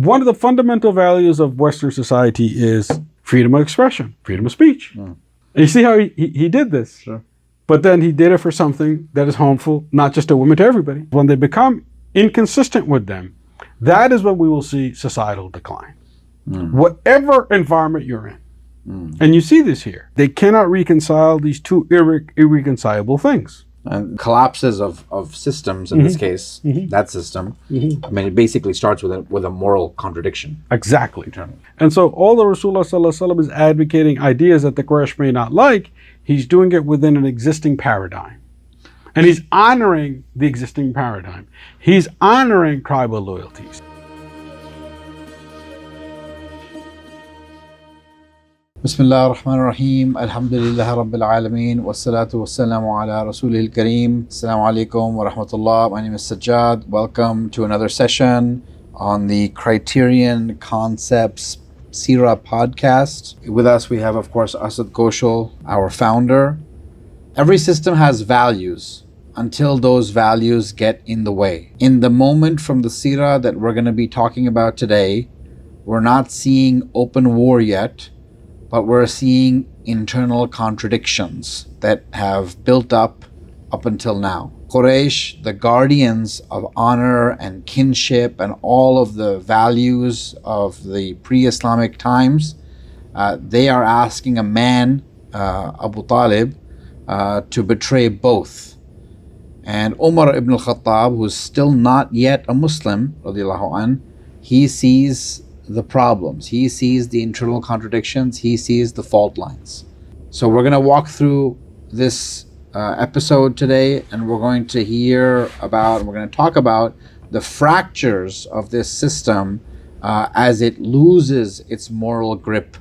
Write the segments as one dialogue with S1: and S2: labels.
S1: one of the fundamental values of Western society is freedom of expression, freedom of speech. And you see how he did this.
S2: Sure.
S1: But then he did it for something that is harmful, not just to women, to everybody. When they become inconsistent with them, that is when we will see societal decline. Whatever environment you're in. And you see this here. They cannot reconcile these two irreconcilable things.
S2: And collapses of systems, in this case, that system, I mean, it basically starts with a moral contradiction.
S1: Exactly.
S2: Eternally.
S1: And so although Rasulullah Sallallahu Alaihi Wasallam is advocating ideas that the Quraysh may not like, he's doing it within an existing paradigm. And he's honoring the existing paradigm. He's honoring tribal loyalties.
S3: Bismillah ar-Rahman ar-Rahim. Alhamdulillah Rabbil Alameen. Wassalatu wassalamu ala Rasulihil Kareem. Assalamu alaikum wa rahmatullah. My name is Sajjad. Welcome to another session on the Criterion Concepts Seerah Podcast. With us we have, of course, Assad Koshul, our founder. Every system has values until those values get in the way. In the moment from the Seerah that we're going to be talking about today, we're not seeing open war yet, but we're seeing internal contradictions that have built up until now. Quraysh, the guardians of honor and kinship and all of the values of the pre-Islamic times, they are asking a man, Abū Ṭālib, to betray both. And Umar ibn al-Khattab, who's still not yet a Muslim, radiallahu anh, he sees the problems, he sees the internal contradictions, he sees the fault lines. So we're going to walk through this episode today, and we're going to we're going to talk about the fractures of this system as it loses its moral grip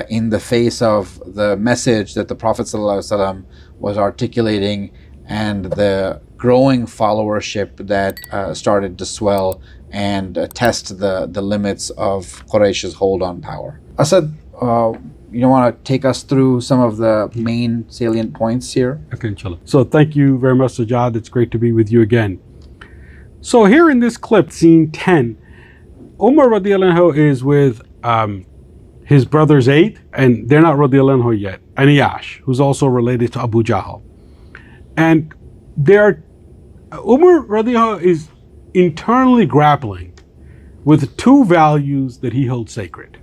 S3: in the face of the message that the Prophet ﷺ was articulating and the growing followership that started to swell and test the limits of Quraysh's hold on power. Assad, you want to take us through some of the main salient points here?
S1: Okay, inshallah. So thank you very much, Sajjad. It's great to be with you again. So here in this clip, scene 10, Umar radiallahu anhu is with his brother Zayd, and they're not radiallahu anhu yet, and Iyash, who's also related to Abu Jahl. And Umar radiallahu anhu is internally grappling with two values that he holds sacred.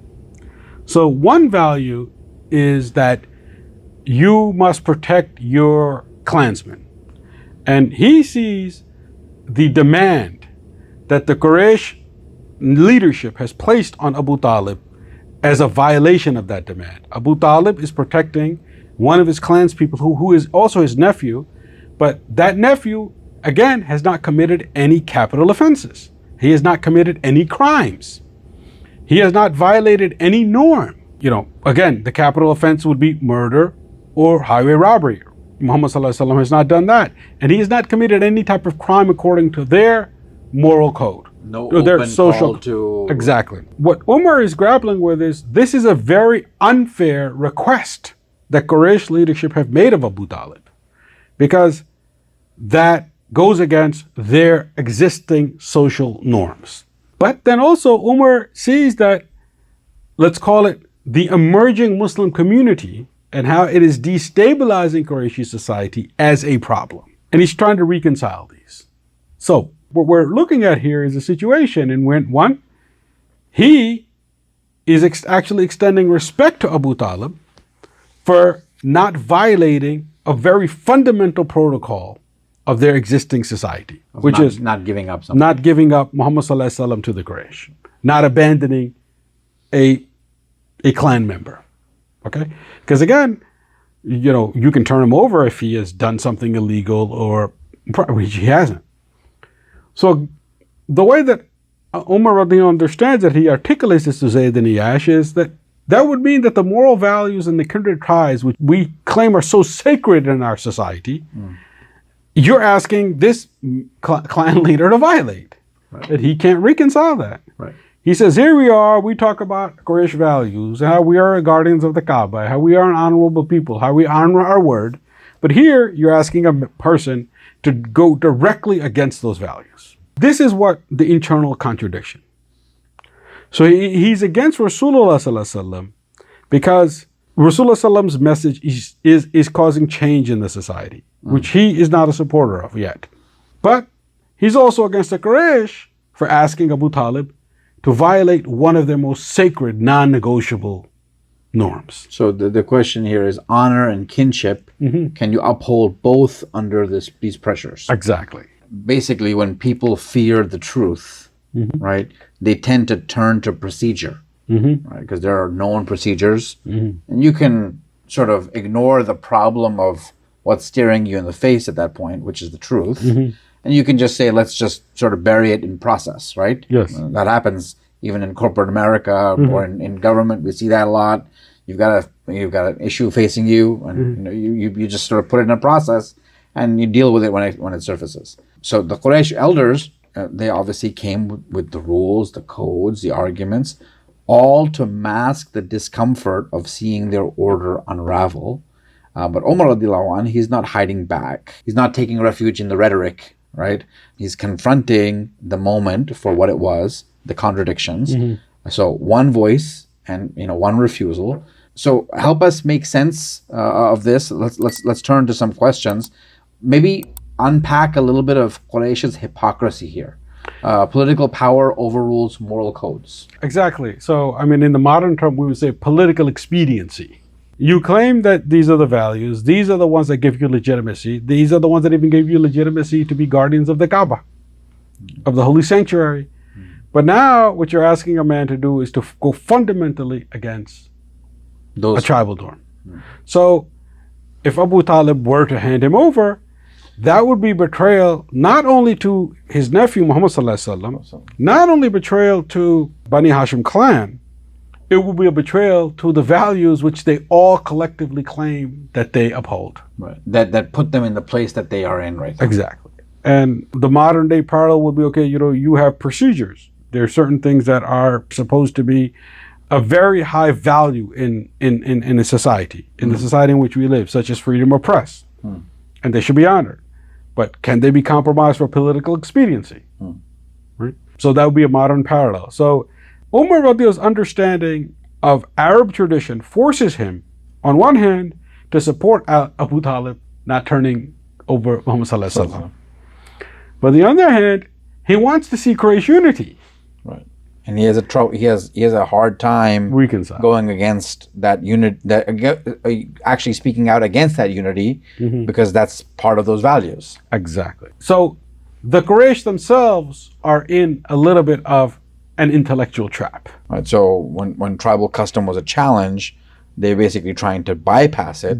S1: So one value is that you must protect your clansmen. And he sees the demand that the Quraysh leadership has placed on Abū Ṭālib as a violation of that demand. Abū Ṭālib is protecting one of his clanspeople who is also his nephew, but that nephew again has not committed any capital offenses. He has not committed any crimes. He has not violated any norm. Again, the capital offense would be murder or highway robbery. Muhammad Sallallahu Alaihi Wasallam has not done that. And he has not committed any type of crime according to their moral code.
S2: No
S1: or their
S2: open
S1: social
S2: call to...
S1: Exactly. What Umar is grappling with is, this is a very unfair request that Quraysh leadership have made of Abū Ṭālib, because that goes against their existing social norms. But then also Umar sees that, let's call it the emerging Muslim community, and how it is destabilizing Qurayshi society as a problem. And he's trying to reconcile these. So what we're looking at here is a situation in when, one, he is actually extending respect to Abū Ṭālib for not violating a very fundamental protocol of their existing society, which is
S2: not giving up something.
S1: Not giving up Muhammad Sallallahu Alaihi Wasallam to the Quraysh, not abandoning a clan member. Okay? Because again, you can turn him over if he has done something illegal, which he hasn't. So the way that Umar radiallahu understands that, he articulates this to Zayd and Iyash, is that would mean that the moral values and the kindred ties which we claim are so sacred in our society, you're asking this clan leader to violate.
S2: Right.
S1: That he can't reconcile that.
S2: Right.
S1: He says, here we are, we talk about Quraysh values, how we are guardians of the Kaaba, how we are an honorable people, how we honor our word. But here you're asking a person to go directly against those values. This is what the internal contradiction. So he's against Rasulullah sallallahu alaihi wasallam because Rasulullah sallallahu alaihi wasallam's message is causing change in the society, which he is not a supporter of yet. But he's also against the Quraysh for asking Abū Ṭālib to violate one of their most sacred, non-negotiable norms.
S2: So the question here is honor and kinship. Can you uphold both under these pressures?
S1: Exactly.
S3: Basically, when people fear the truth, right, they tend to turn to procedure, right, because there are known procedures, and you can sort of ignore the problem of what's staring you in the face at that point, which is the truth, and you can just say, let's just sort of bury it in process, right?
S1: Yes.
S3: That happens even in corporate America or in government. We see that a lot. You've got an issue facing you, and you just sort of put it in a process, and you deal with it when it surfaces. So the Quraysh elders, they obviously came with the rules, the codes, the arguments, all to mask the discomfort of seeing their order unravel. But Umar radiallahu anh, he's not hiding back. He's not taking refuge in the rhetoric, right? He's confronting the moment for what it was, the contradictions. So one voice and one refusal. So help us make sense of this. Let's turn to some questions. Maybe unpack a little bit of Quraysh's hypocrisy here. Political power overrules moral codes.
S1: Exactly. So, I mean, in the modern term, we would say political expediency. You claim that these are the values, these are the ones that give you legitimacy, these are the ones that even gave you legitimacy to be guardians of the Kaaba, of the holy sanctuary. But now what you're asking a man to do is to go fundamentally against a tribal norm. So if Abū Ṭālib were to hand him over, that would be betrayal not only to his nephew Muhammad sallallahu alaihi wasallam, not only betrayal to Bani Hashim clan, it would be a betrayal to the values which they all collectively claim that they uphold.
S3: Right. That put them in the place that they are in right now.
S1: Exactly. And the modern day parallel would be, okay, you have procedures. There are certain things that are supposed to be a very high value in a society, in the society in which we live, such as freedom of press. And they should be honored. But can they be compromised for political expediency? Right? So that would be a modern parallel. So Umar radi's understanding of Arab tradition forces him, on one hand, to support Abū Ṭālib not turning over Muhammad sallallahu alaihi wasallam. But on the other hand, he wants to see Quraysh unity.
S3: Right. And he has a hard time going against that unit, actually speaking out against that unity, because that's part of those values.
S1: Exactly. So the Quraysh themselves are in a little bit of an intellectual trap.
S3: Right. So when tribal custom was a challenge, they're basically trying to bypass it.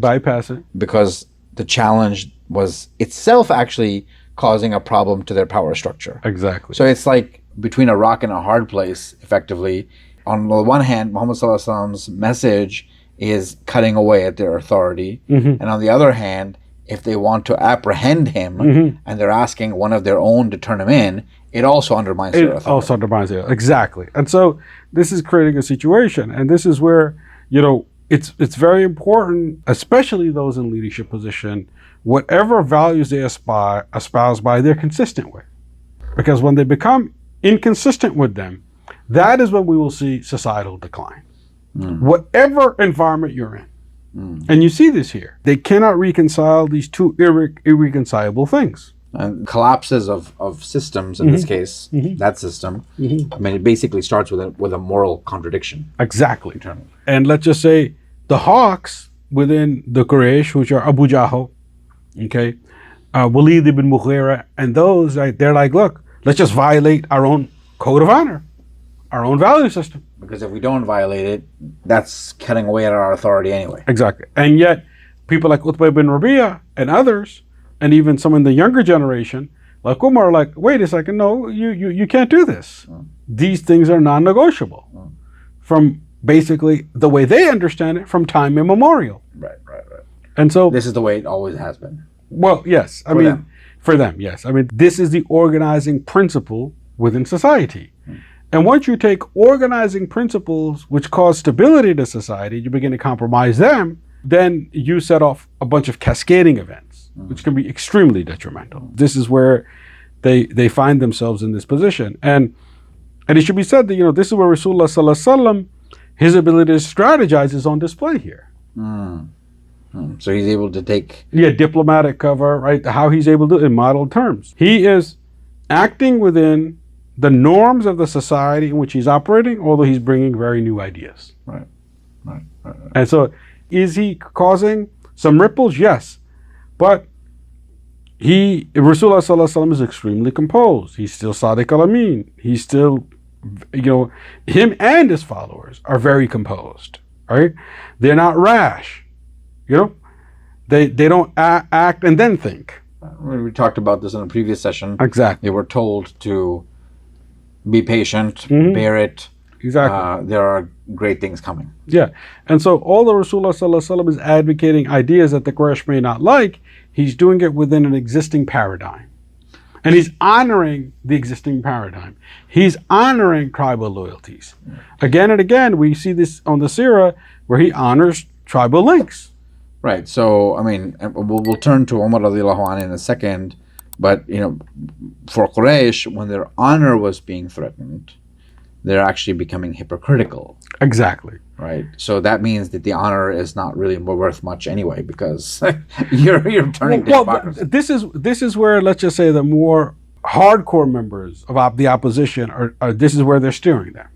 S3: Because the challenge was itself actually causing a problem to their power structure.
S1: Exactly.
S3: So it's like between a rock and a hard place, effectively. On the one hand, Muhammad sallallahu alaihi wasallam's message is cutting away at their authority. And on the other hand, if they want to apprehend him and they're asking one of their own to turn him in, it also undermines their authority.
S1: Exactly. And so this is creating a situation. And this is where, it's very important, especially those in leadership position, whatever values they espouse by, they're consistent with. Because when they become inconsistent with them, that is when we will see societal decline. Whatever environment you're in. And you see this here. They cannot reconcile these two irreconcilable things.
S2: And collapses of systems, in this case, that system, I mean, it basically starts with a moral contradiction.
S1: Exactly. Internal. And let's just say the hawks within the Quraysh, which are Abu Jahl, okay, Walid ibn Mughira, and those, they're like, look, let's just violate our own code of honor, our own value system.
S3: Because if we don't violate it, that's cutting away at our authority anyway.
S1: Exactly. And yet, people like Utbah ibn Rabi'ah and others, and even some in the younger generation, like Umar, are like, wait a second, no, you can't do this. These things are non-negotiable. From basically the way they understand it from time immemorial.
S3: Right.
S1: And so
S3: this is the way it always has been.
S1: Well, yes. For them, yes. I mean, this is the organizing principle within society. And once you take organizing principles which cause stability to society, you begin to compromise them, then you set off a bunch of cascading events, which can be extremely detrimental. This is where they find themselves in this position. And And it should be said that, this is where Rasulullah sallallahu alaihi wasallam, his ability to strategize is on display here.
S2: So he's able to take...
S1: diplomatic cover, right? How he's able to, in model terms. He is acting within the norms of the society in which he's operating, although he's bringing very new ideas.
S2: Right.
S1: And so, is he causing some ripples? Yes. But Rasulullah sallallahu alaihi wasallam is extremely composed. He's still Sadiq al-Amin. He's still, him and his followers are very composed, right? They're not rash, They don't act and then think.
S2: We talked about this in a previous session.
S1: Exactly.
S2: They were told to be patient, bear it.
S1: Exactly.
S2: There are great things coming.
S1: Yeah. And so all the Rasulullah sallallahu alaihi wasallam is advocating ideas that the Quraysh may not like, he's doing it within an existing paradigm. And he's honoring the existing paradigm. He's honoring tribal loyalties. Again and again, we see this on the Seerah where he honors tribal links.
S2: Right. So, we'll turn to Umar radiallahu anhu in a second. But, for Quraysh, when their honor was being threatened, they're actually becoming hypocritical.
S1: Exactly.
S2: Right. So that means that the honor is not really worth much anyway, because you're turning to hypocrisy.
S1: This is where, let's just say, the more hardcore members of the opposition are this is where they're steering them.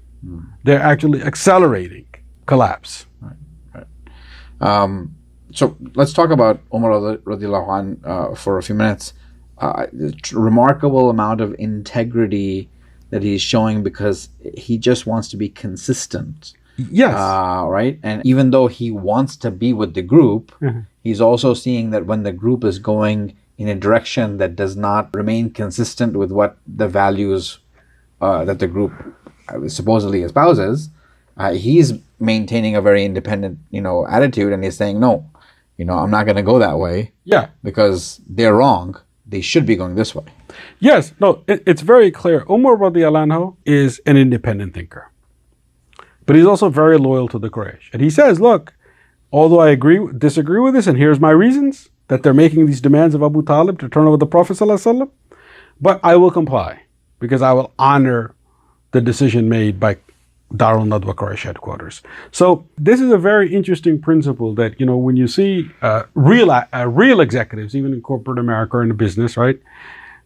S1: They're actually accelerating collapse.
S2: Right. So let's talk about Umar radiallahu anh for a few minutes. Remarkable amount of integrity that he's showing, because he just wants to be consistent.
S1: Yes.
S2: Right? And even though he wants to be with the group, he's also seeing that when the group is going in a direction that does not remain consistent with what the values that the group supposedly espouses, he's maintaining a very independent, attitude, and he's saying, no, I'm not going to go that way.
S1: Yeah.
S2: Because they're wrong. They should be going this way.
S1: Yes. No, it's very clear. Umar radiallahu anhu is an independent thinker. But he's also very loyal to the Quraysh. And he says, look, although I disagree with this, and here's my reasons that they're making these demands of Abū Ṭālib to turn over the Prophet sallallahu alaihi wasallam, but I will comply because I will honor the decision made by Darul Nadwa Quraysh headquarters. So this is a very interesting principle that, when you see real executives, even in corporate America or in business, right,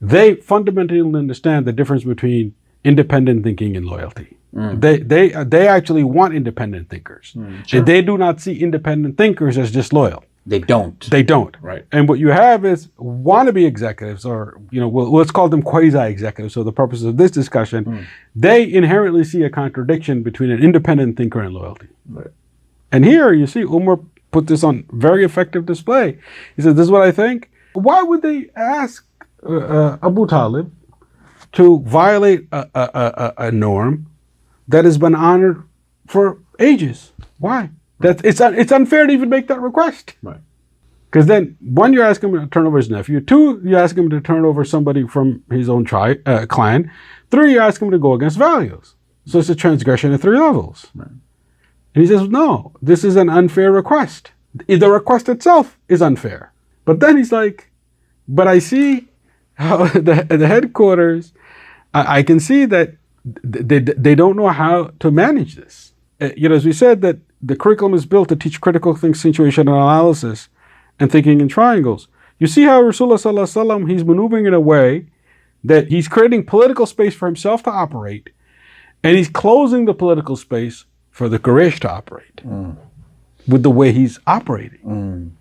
S1: they fundamentally understand the difference between independent thinking and loyalty. They actually want independent thinkers.
S2: Sure.
S1: And they do not see independent thinkers as disloyal.
S2: They don't. Right.
S1: And what you have is wannabe executives, or, let's call them quasi-executives. So the purpose of this discussion, they inherently see a contradiction between an independent thinker and loyalty.
S2: Right.
S1: And here you see Umar put this on very effective display. He said, this is what I think. Why would they ask Abū Ṭālib to violate a norm that has been honored for ages? Why? It's unfair to even make that request.
S2: Right.
S1: Because then, one, you're asking him to turn over his nephew. Two, you ask him to turn over somebody from his own clan. Three, you ask him to go against values. So it's a transgression at 3 levels.
S2: Right.
S1: And he says, no, this is an unfair request. The request itself is unfair. But then he's like, but I see how the headquarters, I can see that they don't know how to manage this. As we said, that the curriculum is built to teach critical situational analysis and thinking in triangles. You see how Rasulullah sallallahu alaihi wasallam, he's maneuvering in a way that he's creating political space for himself to operate, and he's closing the political space for the Quraysh to operate with the way he's operating.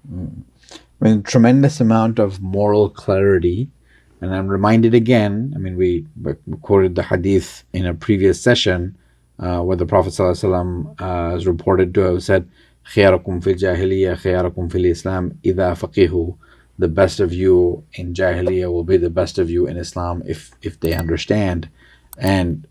S2: Tremendous amount of moral clarity. And I'm reminded again, we quoted the hadith in a previous session where the Prophet ﷺ is reported to have said, خِيَارَكُمْ فِي الْجَاهِلِيَّةِ خِيَارَكُمْ فِي الْإِسْلَامِ إِذَا فَقِهُ. The best of you in Jahiliyyah will be the best of you in Islam if they understand. And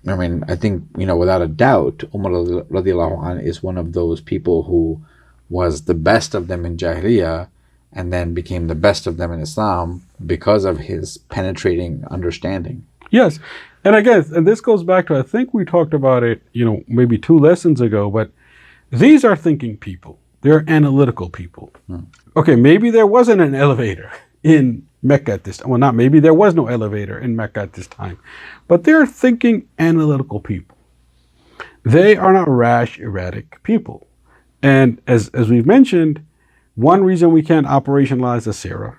S2: I think, without a doubt, Umar radiallahu anh is one of those people who was the best of them in Jahiliyyah and then became the best of them in Islam because of his penetrating understanding.
S1: Yes. And again, and this goes back to, I think we talked about it, maybe 2 lessons ago, but these are thinking people. They're analytical people. Okay, maybe there wasn't an elevator in Mecca at this time. Well, not maybe, there was no elevator in Mecca at this time. but they're thinking analytical people. They are not rash, erratic people. And as we've mentioned, one reason we can't operationalize the seerah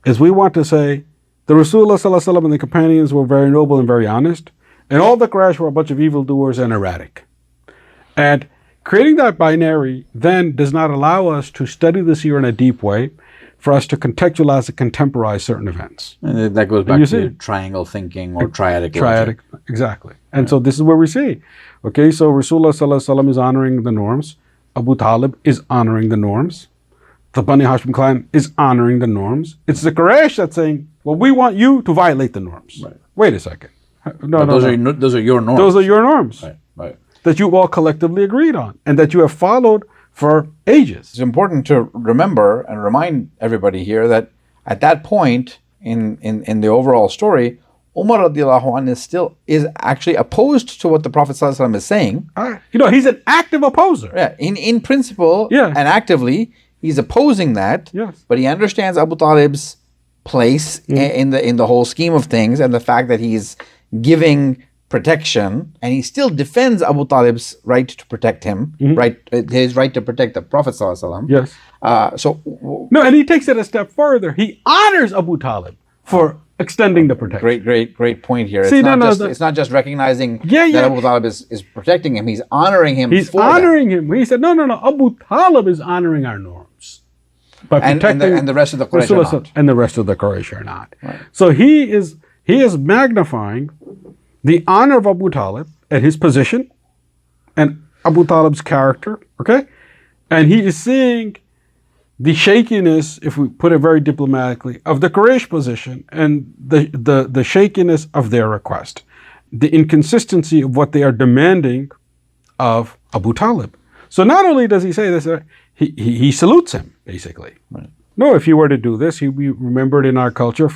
S1: is we want to say the Rasulullah Sallallahu Alaihi Wasallam and the companions were very noble and very honest, and all the Quraysh were a bunch of evildoers and erratic. And creating that binary then does not allow us to study the seerah in a deep way, for us to contextualize and contemporize certain events.
S2: And that goes back to triangle thinking or triadic logic.
S1: Exactly. And so this is where we see. Okay, so Rasulullah Sallallahu Alaihi Wasallam is honoring the norms. Abū Ṭālib is honoring the norms. The Bani Hashim clan is honoring the norms. It's the Quraysh that's saying, well, we want you to violate the norms.
S2: Right.
S1: Wait a second.
S2: Those are your norms.
S1: Those are your norms.
S2: Right.
S1: That you all collectively agreed on and that you have followed for ages.
S3: It's important to remember and remind everybody here that at that point in the overall story, Umar radiallahu anhu is actually opposed to what the Prophet sallallahu alaihi wasallam is saying.
S1: He's an active opposer.
S3: Yeah, in principle
S1: Yeah.
S3: and actively, he's opposing that.
S1: Yes.
S3: But he understands Abū Ṭālib's place in the whole scheme of things, and the fact that he's giving protection, and he still defends Abū Ṭālib's right to protect him, his right to protect the Prophet sallallahu alaihi wasallam.
S1: Yes. And he takes it a step further. He honors Abū Ṭālib for extending the protection.
S3: Great point here.
S1: See,
S3: it's not just recognizing that Abū Ṭālib is protecting him. He's honoring him.
S1: He's honoring him. He said, no. Abū Ṭālib is honoring our norms by protecting,
S3: and the rest of the Quraysh are not.
S1: And the rest of the Quraysh are not.
S3: Right.
S1: So he is magnifying the honor of Abū Ṭālib and his position and Abū Ṭālib's character, okay? And he is seeing the shakiness, if we put it very diplomatically, of the Quraysh position and the shakiness of their request, the inconsistency of what they are demanding of Abū Ṭālib. So not only does he say this, he salutes him, basically.
S3: Right.
S1: No, if he were to do this, he'd be remembered in our culture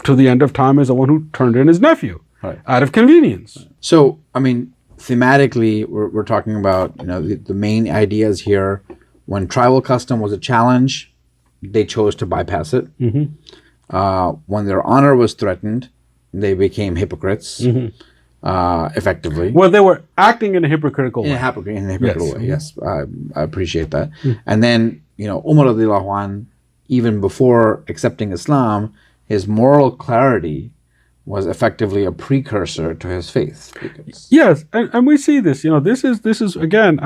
S1: to the end of time as the one who turned in his nephew.
S2: Right.
S1: Out of convenience.
S2: So, thematically, we're talking about the main ideas here. When tribal custom was a challenge, they chose to bypass it.
S1: Mm-hmm.
S2: When their honor was threatened, they became hypocrites, effectively.
S1: Well, they were acting in a hypocritical way.
S2: In a hypocritical way, yes. I appreciate that.
S1: Mm.
S2: And then, Umar radiallahu anh, even before accepting Islam, his moral clarity was effectively a precursor to his faith.
S1: Yes, and we see this. This is again.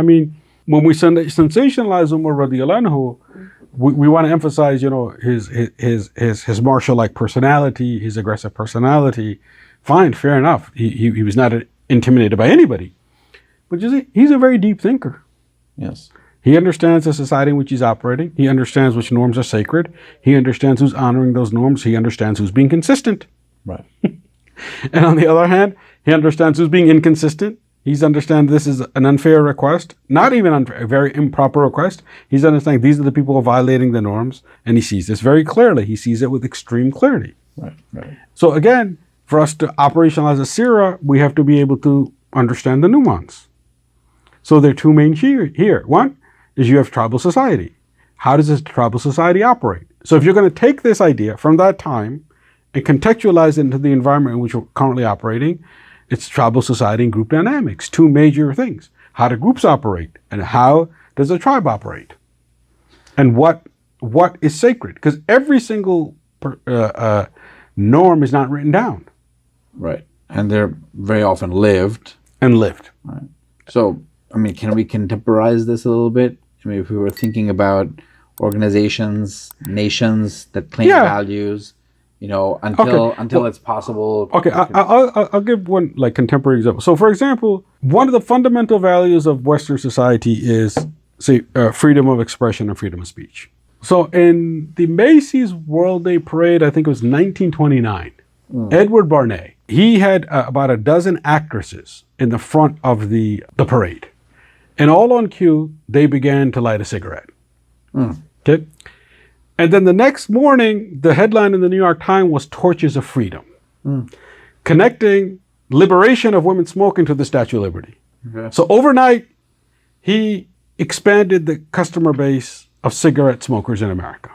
S1: When we sensationalize Umar radiallahu anhu, we want to emphasize, his martial-like personality, his aggressive personality. Fine, fair enough. He was not intimidated by anybody, but you see, he's a very deep thinker.
S3: Yes.
S1: He understands the society in which he's operating. He understands which norms are sacred. He understands who's honoring those norms. He understands who's being consistent.
S3: Right.
S1: And on the other hand, he understands who's being inconsistent. He's understands this is an unfair request, not even a very improper request. He's understanding these are the people who are violating the norms, and he sees this very clearly. He sees it with extreme clarity.
S3: Right.
S1: So again, for us to operationalize a seerah, we have to be able to understand the nuance. So there are two main here. One is you have tribal society. How does this tribal society operate? So if you're going to take this idea from that time and contextualize it into the environment in which we're currently operating, it's tribal society and group dynamics, two major things. How do groups operate and how does a tribe operate? And what is sacred? Because every single norm is not written down.
S2: Right. And they're very often lived.
S1: Right.
S2: So, can we contemporize this a little bit? If we were thinking about organizations, nations that claim values, until it's possible.
S1: Okay, I'll give one contemporary example. So, for example, one of the fundamental values of Western society is, freedom of expression and freedom of speech. So, in the Macy's World Day Parade, I think it was 1929, Edward Barnett, he had about a dozen actresses in the front of the parade, and all on cue, they began to light a cigarette. Okay. And then the next morning, the headline in the New York Times was Torches of Freedom, connecting liberation of women smoking to the Statue of Liberty. Okay. So overnight, he expanded the customer base of cigarette smokers in America.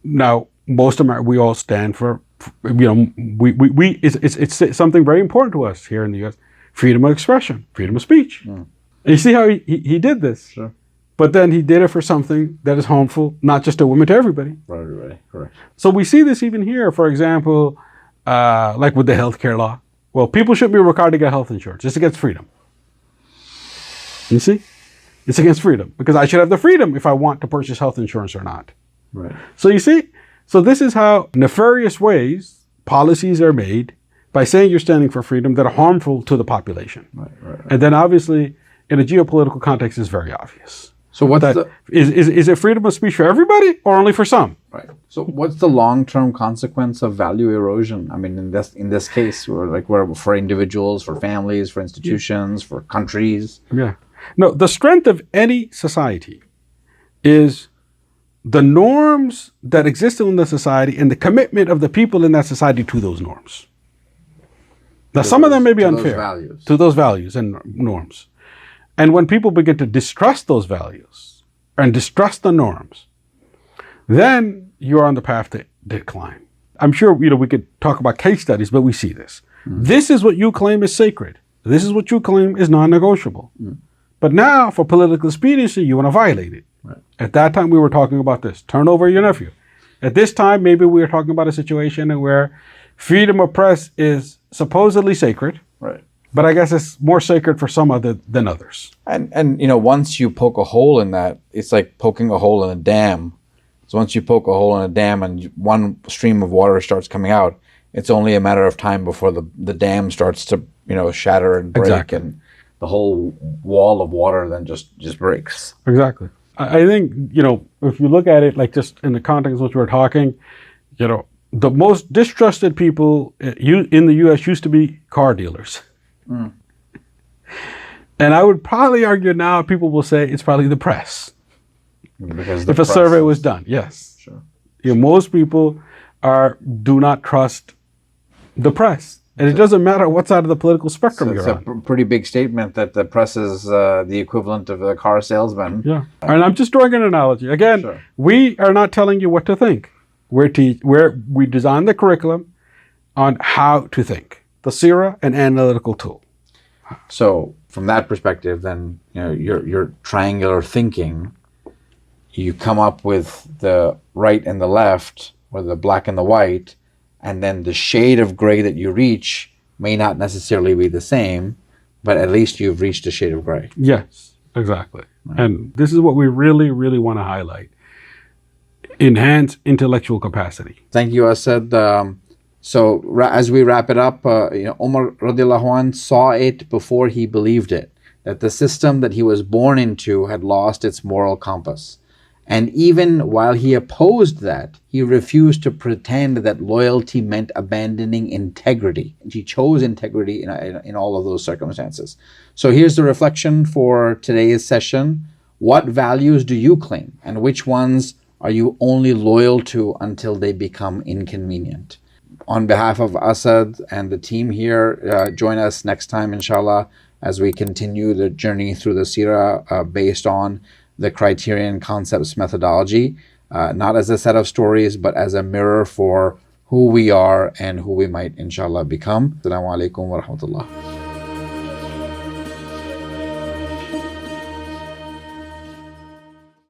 S1: Now, most America, we all stand for, it's something very important to us here in the U.S. Freedom of expression, freedom of speech. And you see how he did this.
S2: Sure.
S1: But then he did it for something that is harmful, not just to women, to everybody.
S2: Right. Correct.
S1: So we see this even here, for example, like with the healthcare law. Well, people shouldn't be required to get health insurance. It's against freedom. You see? It's against freedom because I should have the freedom if I want to purchase health insurance or not.
S2: Right.
S1: So you see? So this is how nefarious ways policies are made by saying you're standing for freedom that are harmful to the population.
S2: Right.
S1: And then obviously, in a geopolitical context, it's very obvious.
S2: So what's
S1: is it freedom of speech for everybody or only for some?
S2: Right. So what's the long-term consequence of value erosion? I mean, in this case, we're for individuals, for families, for institutions, for countries.
S1: Yeah. No, the strength of any society is the norms that exist in the society and the commitment of the people in that society to those norms. Now, some of them may be unfair to those values and norms. And when people begin to distrust those values and distrust the norms, then you're on the path to decline. I'm sure we could talk about case studies, but we see this. This is what you claim is sacred. This is what you claim is non-negotiable. But now, for political expediency, you want to violate it.
S2: Right.
S1: At that time, we were talking about this. Turn over your nephew. At this time, maybe we were talking about a situation where freedom of press is supposedly sacred.
S2: Right.
S1: But I guess it's more sacred for some other than others.
S3: And once you poke a hole in that, it's like poking a hole in a dam. So once you poke a hole in a dam and one stream of water starts coming out, it's only a matter of time before the dam starts to shatter and break.
S1: Exactly.
S3: And the whole wall of water then just breaks.
S1: Exactly. I think, if you look at it like just in the context of which we're talking, the most distrusted people in the U.S. used to be car dealers. And I would probably argue now people will say it's probably the press.
S3: Because
S1: if a survey was done, yes.
S3: Sure.
S1: Most people do not trust the press. And it doesn't matter what side of the political spectrum you're on.
S3: It's a pretty big statement that the press is the equivalent of a car salesman.
S1: Yeah. And I'm just drawing an analogy. Again,
S3: Sure.
S1: We are not telling you what to think. We design the curriculum on how to think. The Seerah, an analytical tool.
S3: So from that perspective, then your triangular thinking, you come up with the right and the left, or the black and the white, and then the shade of gray that you reach may not necessarily be the same, but at least you've reached a shade of gray.
S1: Yes, exactly. Right. And this is what we really, really want to highlight. Enhance intellectual capacity.
S3: Thank you, Assad. So as we wrap it up, Umar radiallahu anh saw it before he believed it, that the system that he was born into had lost its moral compass. And even while he opposed that, he refused to pretend that loyalty meant abandoning integrity. He chose integrity in all of those circumstances. So here's the reflection for today's session. What values do you claim, and which ones are you only loyal to until they become inconvenient? On behalf of Assad and the team here, join us next time, inshallah, as we continue the journey through the Seerah based on the Criterion Concepts methodology, not as a set of stories, but as a mirror for who we are and who we might, inshallah, become. Assalamu alaikum wa rahmatullah.